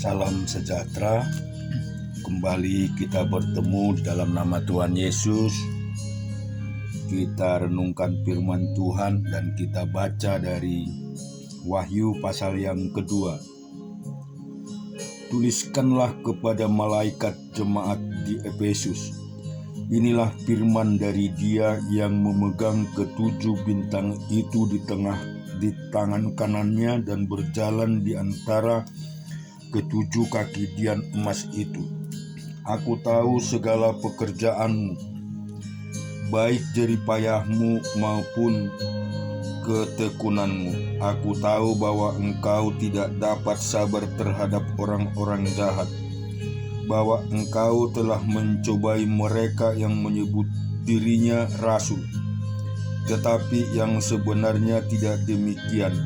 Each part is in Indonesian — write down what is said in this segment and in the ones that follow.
Salam sejahtera. Kembali kita bertemu dalam nama Tuhan Yesus. Kita renungkan firman Tuhan dan kita baca dari Wahyu pasal yang kedua. Tuliskanlah kepada malaikat jemaat di Efesus. Inilah firman dari Dia yang memegang ketujuh bintang itu di tangan kanannya dan berjalan di antara ketujuh kaki dian emas itu. Aku tahu segala pekerjaanmu, baik jeripayahmu maupun ketekunanmu. Aku tahu bahwa engkau tidak dapat sabar terhadap orang-orang jahat, bahwa engkau telah mencobai mereka yang menyebut dirinya rasul, tetapi yang sebenarnya tidak demikian,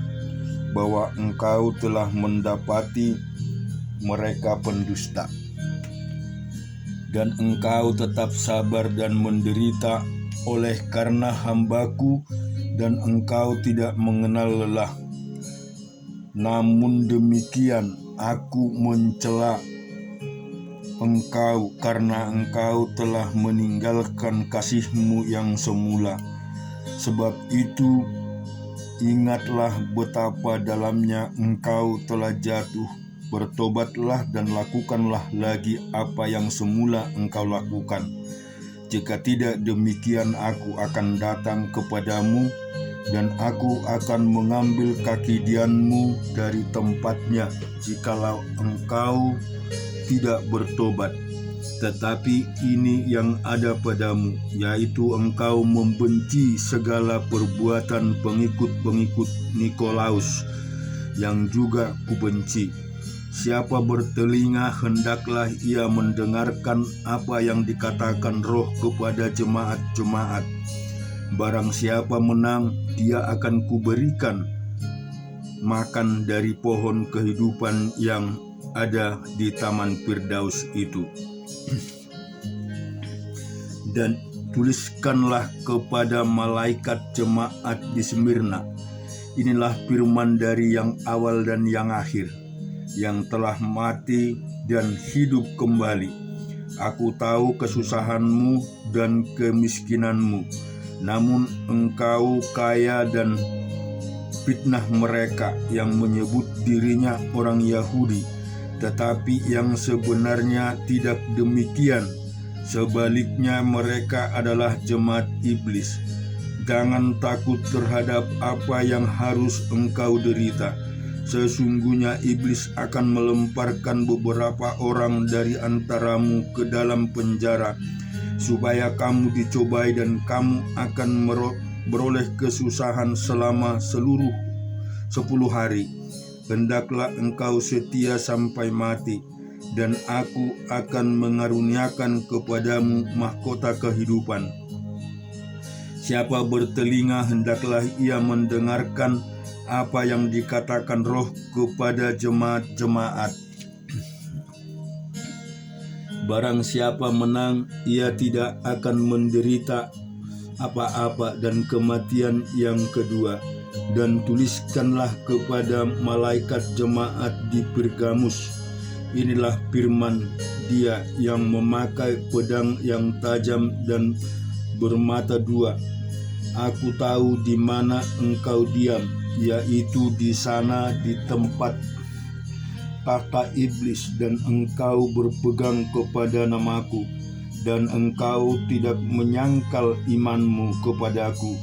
bahwa engkau telah mendapati mereka pendusta. Dan engkau tetap sabar dan menderita oleh karena hambaku, dan engkau tidak mengenal lelah. Namun demikian aku mencela engkau karena engkau telah meninggalkan kasihmu yang semula. Sebab itu ingatlah betapa dalamnya engkau telah jatuh. Bertobatlah dan lakukanlah lagi apa yang semula engkau lakukan. Jika tidak demikian, aku akan datang kepadamu dan aku akan mengambil kaki dianmu dari tempatnya jikalau engkau tidak bertobat. Tetapi ini yang ada padamu, yaitu engkau membenci segala perbuatan pengikut-pengikut Nikolaus, yang juga kubenci. Siapa bertelinga, hendaklah ia mendengarkan apa yang dikatakan Roh kepada jemaat-jemaat. Barang siapa menang, dia akan kuberikan makan dari pohon kehidupan yang ada di Taman Firdaus itu. Dan tuliskanlah kepada malaikat jemaat di Smyrna, inilah firman dari yang awal dan yang akhir, yang telah mati dan hidup kembali. Aku tahu kesusahanmu dan kemiskinanmu, namun engkau kaya dan fitnah mereka yang menyebut dirinya orang Yahudi, tetapi yang sebenarnya tidak demikian. Sebaliknya mereka adalah jemaat iblis. Jangan takut terhadap apa yang harus engkau derita. Sesungguhnya iblis akan melemparkan beberapa orang dari antaramu ke dalam penjara, supaya kamu dicobai dan kamu akan beroleh kesusahan selama 10 hari. Hendaklah engkau setia sampai mati, dan aku akan mengaruniakan kepadamu mahkota kehidupan. Siapa bertelinga, hendaklah ia mendengarkan apa yang dikatakan Roh kepada jemaat-jemaat. Barang siapa menang, ia tidak akan menderita apa-apa dan kematian yang kedua. Dan tuliskanlah kepada malaikat jemaat di Pergamus, inilah firman Dia yang memakai pedang yang tajam dan bermata dua. Aku tahu di mana engkau diam, yaitu di sana di tempat tahta iblis, dan engkau berpegang kepada namaku, dan engkau tidak menyangkal imanmu kepadaku,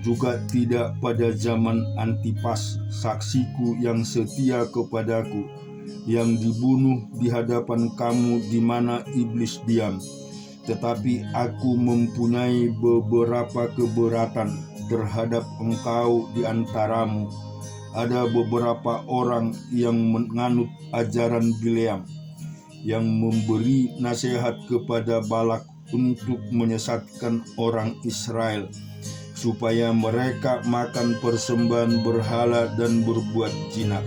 juga tidak pada zaman Antipas saksiku yang setia kepadaku, yang dibunuh di hadapan kamu di mana iblis diam. Tetapi aku mempunyai beberapa keberatan terhadap engkau di antaramu. Ada beberapa orang yang menganut ajaran Bileam, yang memberi nasihat kepada Balak untuk menyesatkan orang Israel, supaya mereka makan persembahan berhala dan berbuat jinak.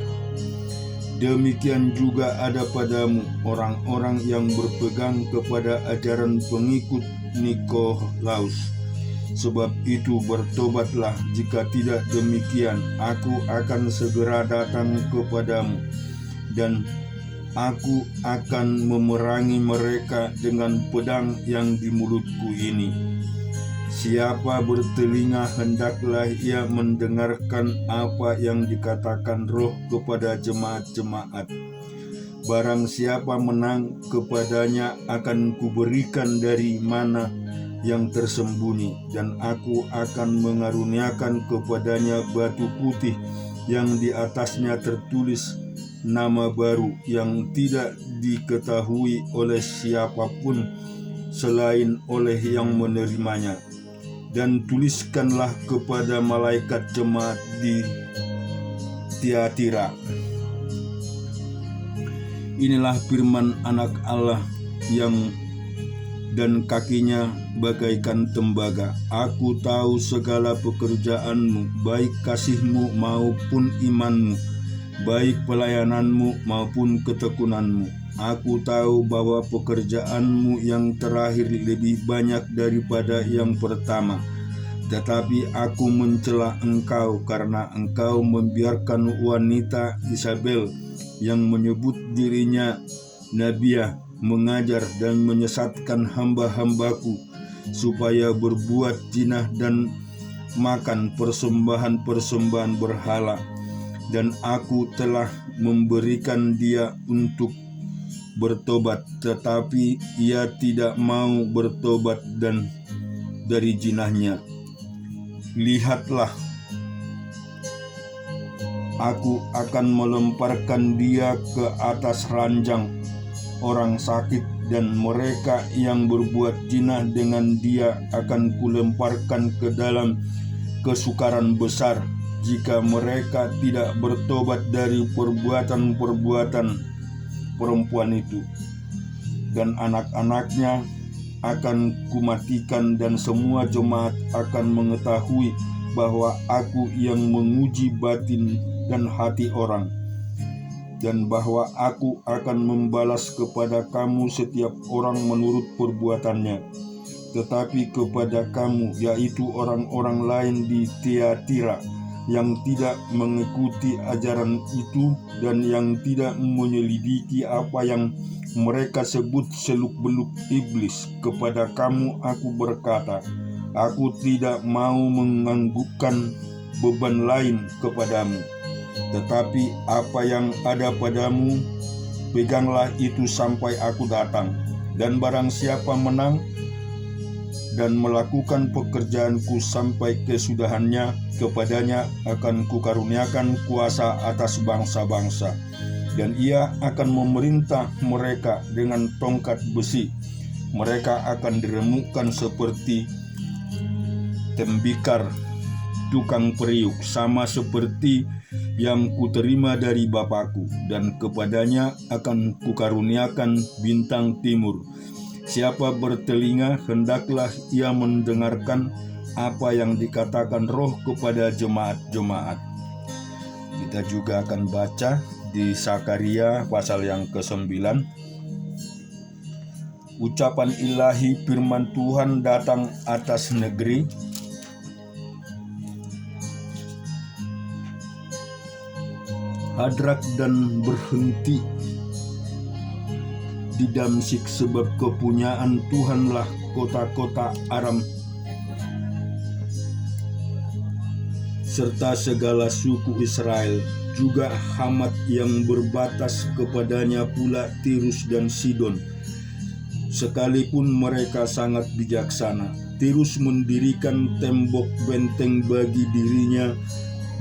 Demikian juga ada padamu orang-orang yang berpegang kepada ajaran pengikut Nikolaus. Sebab itu bertobatlah, jika tidak demikian aku akan segera datang kepadamu dan Aku akan memerangi mereka dengan pedang yang di mulutku ini. Siapa bertelinga hendaklah ia mendengarkan apa yang dikatakan Roh kepada jemaat-jemaat. Barang siapa menang, kepadanya akan kuberikan dari mana yang tersembunyi, dan aku akan mengaruniakan kepadanya batu putih yang di atasnya tertulis nama baru yang tidak diketahui oleh siapapun selain oleh yang menerimanya. Dan tuliskanlah kepada malaikat jemaat di Tiatira, inilah firman Anak Allah yang dan kakinya bagaikan tembaga. Aku tahu segala pekerjaanmu, baik kasihmu maupun imanmu, baik pelayananmu maupun ketekunanmu. Aku tahu bahwa pekerjaanmu yang terakhir lebih banyak daripada yang pertama. Tetapi aku mencela engkau karena engkau membiarkan wanita Isabel yang menyebut dirinya Nabiah mengajar dan menyesatkan hamba-hambaku supaya berbuat zina dan makan persembahan-persembahan berhala. Dan aku telah memberikan dia untuk bertobat, tetapi ia tidak mau bertobat dan dari zinahnya. Lihatlah, aku akan melemparkan dia ke atas ranjang orang sakit, dan mereka yang berbuat zina dengan dia akan kulemparkan ke dalam kesukaran besar, jika mereka tidak bertobat dari perbuatan-perbuatan perempuan itu. Dan anak-anaknya akan kumatikan, dan semua jemaat akan mengetahui bahwa aku yang menguji batin dan hati orang, dan bahwa aku akan membalas kepada kamu setiap orang menurut perbuatannya. Tetapi kepada kamu, yaitu orang-orang lain di Tiatira, yang tidak mengikuti ajaran itu dan yang tidak menyelidiki apa yang mereka sebut seluk-beluk iblis, kepada kamu aku berkata, aku tidak mau menganggukkan beban lain kepadamu, tetapi apa yang ada padamu, peganglah itu sampai aku datang. Dan barang siapa menang dan melakukan pekerjaanku sampai kesudahannya, kepadanya akan kukaruniakan kuasa atas bangsa-bangsa, dan ia akan memerintah mereka dengan tongkat besi. Mereka akan diremukkan seperti tembikar tukang periuk, sama seperti yang kuterima dari Bapakku, dan kepadanya akan kukaruniakan bintang timur. Siapa bertelinga, hendaklah ia mendengarkan apa yang dikatakan Roh kepada jemaat-jemaat. Kita juga akan baca di Sakaria pasal yang ke-9. Ucapan ilahi firman Tuhan datang atas negeri. Hadrak dan berhenti di Damsyik, sebab kepunyaan Tuhanlah kota-kota Aram serta segala suku Israel, juga Hamat yang berbatas kepadanya pula Tirus dan Sidon. Sekalipun mereka sangat bijaksana, Tirus mendirikan tembok benteng bagi dirinya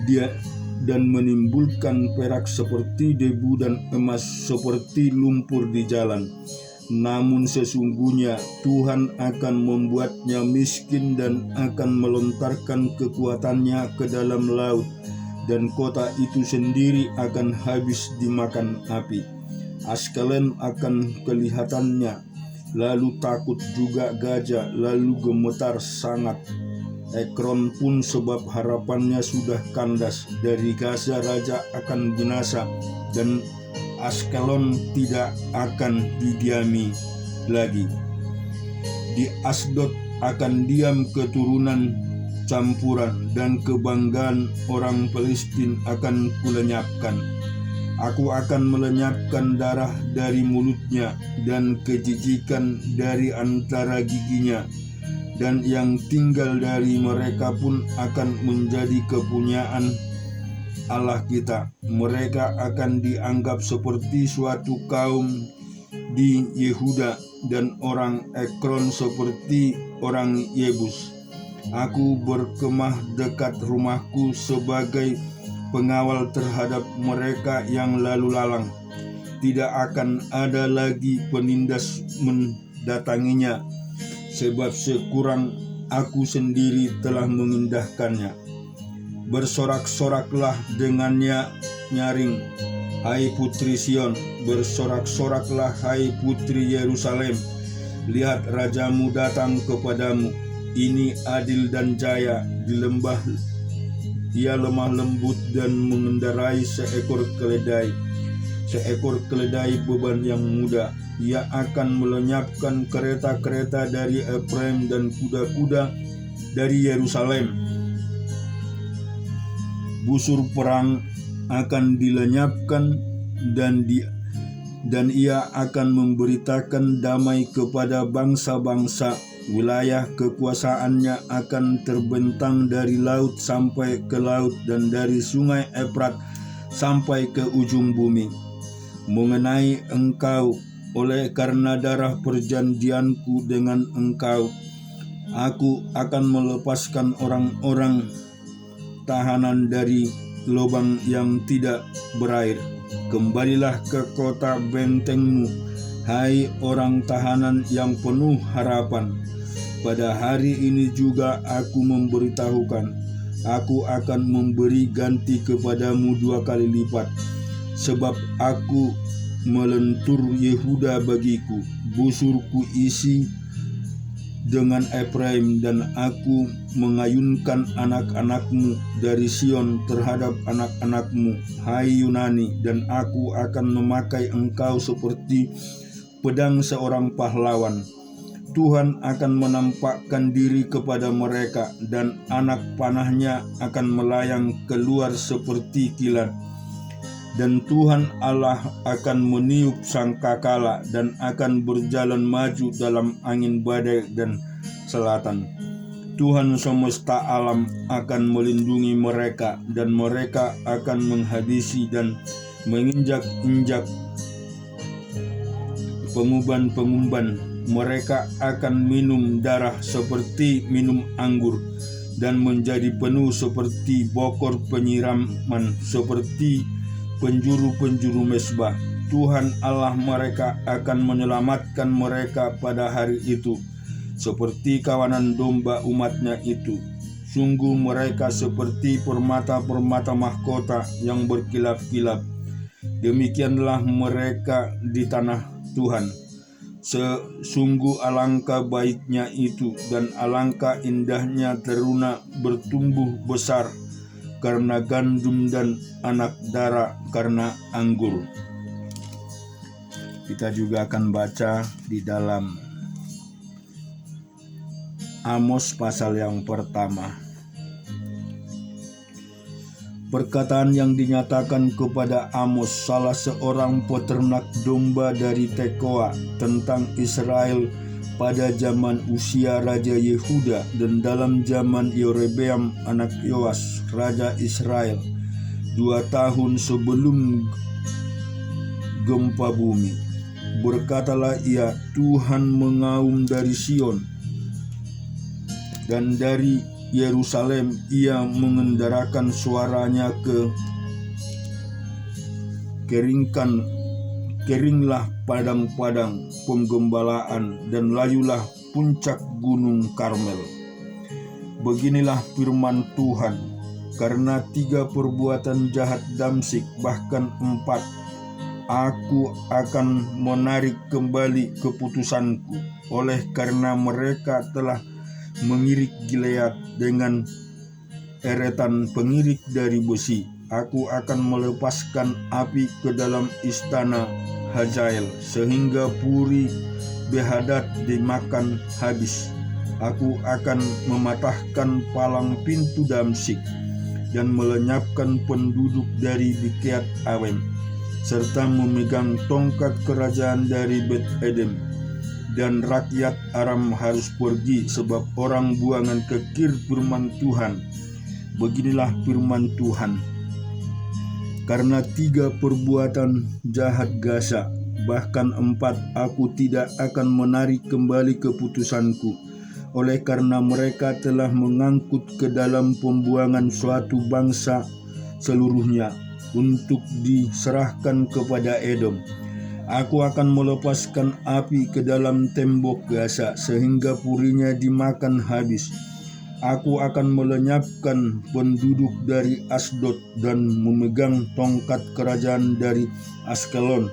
dia dan menimbulkan perak seperti debu dan emas seperti lumpur di jalan. Namun sesungguhnya Tuhan akan membuatnya miskin dan akan melontarkan kekuatannya ke dalam laut, dan kota itu sendiri akan habis dimakan api. Askelon akan kelihatannya, lalu takut juga gajah, lalu gemetar sangat. Ekron pun sebab harapannya sudah kandas. Dari Gaza raja akan binasa, dan Askelon tidak akan didiami lagi. Di Asdod akan diam keturunan campuran, dan kebanggaan orang Palestina akan kulenyapkan. Aku akan melenyapkan darah dari mulutnya dan kejijikan dari antara giginya, dan yang tinggal dari mereka pun akan menjadi kepunyaan Allah kita. Mereka akan dianggap seperti suatu kaum di Yehuda, dan orang Ekron seperti orang Yebus. Aku berkemah dekat rumahku sebagai pengawal terhadap mereka yang lalu lalang. Tidak akan ada lagi penindas mendatanginya, sebab sekurang aku sendiri telah mengindahkannya. Bersorak-soraklah dengannya nyaring, hai putri Sion, bersorak-soraklah hai putri Yerusalem. Lihat, rajamu datang kepadamu, ini adil dan jaya, di lembah ia lemah lembut dan mengendarai seekor keledai beban yang muda. Ia akan melenyapkan kereta-kereta dari Efraim dan kuda-kuda dari Yerusalem. Busur perang akan dilenyapkan, dan ia akan memberitakan damai kepada bangsa-bangsa. Wilayah kekuasaannya akan terbentang dari laut sampai ke laut, dan dari sungai Efrat sampai ke ujung bumi. Mengenai engkau, oleh karena darah perjanjianku dengan engkau, aku akan melepaskan orang-orang tahanan dari lubang yang tidak berair. Kembalilah ke kota bentengmu, hai orang tahanan yang penuh harapan. Pada hari ini juga aku memberitahukan, aku akan memberi ganti kepadamu 2 kali lipat, sebab aku melentur Yehuda bagiku, busurku isi dengan Efraim, dan aku mengayunkan anak-anakmu dari Sion terhadap anak-anakmu, hai Yunani, dan aku akan memakai engkau seperti pedang seorang pahlawan. Tuhan akan menampakkan diri kepada mereka, dan anak panahnya akan melayang keluar seperti kilat. Dan Tuhan Allah akan meniup sangkakala dan akan berjalan maju dalam angin badai dan selatan. Tuhan semesta alam akan melindungi mereka, dan mereka akan menghabisi dan menginjak-injak pengumban-pengumban. Mereka akan minum darah seperti minum anggur, dan menjadi penuh seperti bokor penyiraman, seperti penjuru-penjuru mesbah. Tuhan Allah mereka akan menyelamatkan mereka pada hari itu, seperti kawanan domba umatnya itu. Sungguh mereka seperti permata-permata mahkota yang berkilap-kilap. Demikianlah mereka di tanah Tuhan. Sesungguh alangkah baiknya itu, dan alangkah indahnya teruna bertumbuh besar karena gandum, dan anak dara karena anggur. Kita juga akan baca di dalam Amos pasal yang pertama. Perkataan yang dinyatakan kepada Amos, salah seorang peternak domba dari Tekoa, tentang Israel pada zaman Usia Raja Yehuda dan dalam zaman Yerobeam anak Yoas Raja Israel, 2 tahun sebelum gempa bumi. Berkatalah ia, Tuhan mengaum dari Sion, dan dari Yerusalem ia mengendarakan suaranya ke keringlah padang-padang penggembalaan, dan layulah puncak gunung Karmel. Beginilah firman Tuhan, karena 3 perbuatan jahat Damsik, bahkan 4, aku akan menarik kembali keputusanku. Oleh karena mereka telah mengirik Gilead dengan eretan pengirik dari besi, aku akan melepaskan api ke dalam istana Hazael, sehingga puri Behadad dimakan habis. Aku akan mematahkan palang pintu Damsik, dan melenyapkan penduduk dari Bikeat Awem. serta memegang tongkat kerajaan dari Bet Edom. Dan rakyat Aram harus pergi sebab orang buangan ke Kir firman Tuhan. Beginilah firman Tuhan. Karena 3 perbuatan jahat Gaza, bahkan 4, aku tidak akan menarik kembali keputusanku. Oleh karena mereka telah mengangkut ke dalam pembuangan suatu bangsa seluruhnya untuk diserahkan kepada Edom. Aku akan melepaskan api ke dalam tembok Gaza sehingga purinya dimakan habis. Aku akan melenyapkan penduduk dari Asdod dan memegang tongkat kerajaan dari Askelon.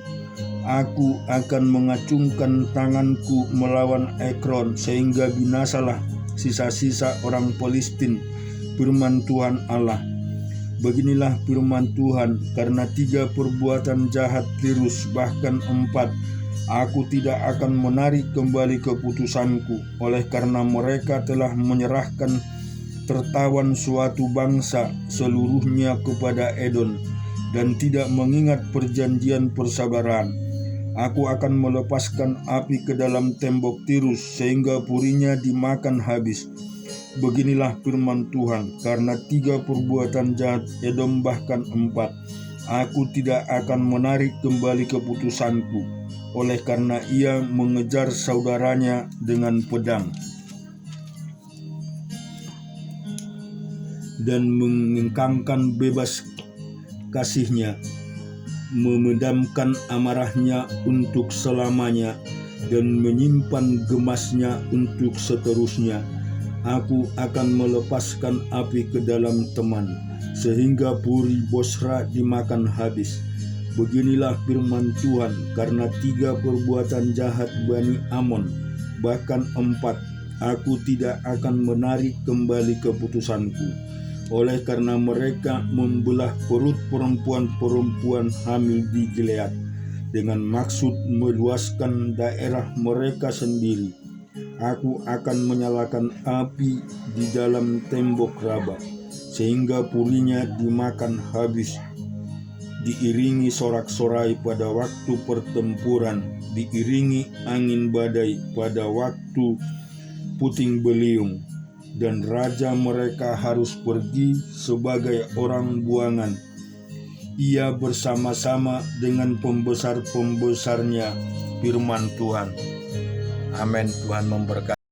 Aku akan mengacungkan tanganku melawan Ekron sehingga binasalah sisa-sisa orang Palestina, firman Tuhan Allah. Beginilah firman Tuhan, karena 3 perbuatan jahat Tirus, bahkan 4, aku tidak akan menarik kembali keputusanku, oleh karena mereka telah menyerahkan tertawan suatu bangsa seluruhnya kepada Edom, dan tidak mengingat perjanjian persabaran. Aku akan melepaskan api ke dalam tembok Tirus, sehingga purinya dimakan habis. Beginilah firman Tuhan, karena 3 perbuatan jahat Edom bahkan 4, aku tidak akan menarik kembali keputusanku, oleh karena ia mengejar saudaranya dengan pedang dan mengengkangkan bebas kasihnya, memedamkan amarahnya untuk selamanya, dan menyimpan gemasnya untuk seterusnya. Aku akan melepaskan api ke dalam teman, sehingga puri Bosra dimakan habis. Beginilah firman Tuhan, karena 3 perbuatan jahat Bani Amon, bahkan 4, aku tidak akan menarik kembali keputusanku. Oleh karena mereka membelah perut perempuan-perempuan hamil di Gilead, dengan maksud meluaskan daerah mereka sendiri. Aku akan menyalakan api di dalam tembok Raba, sehingga purinya dimakan habis. Diiringi sorak-sorai pada waktu pertempuran, diiringi angin badai pada waktu puting beliung, dan raja mereka harus pergi sebagai orang buangan. Ia bersama-sama dengan pembesar-pembesarnya, firman Tuhan. Amin. Tuhan memberkati.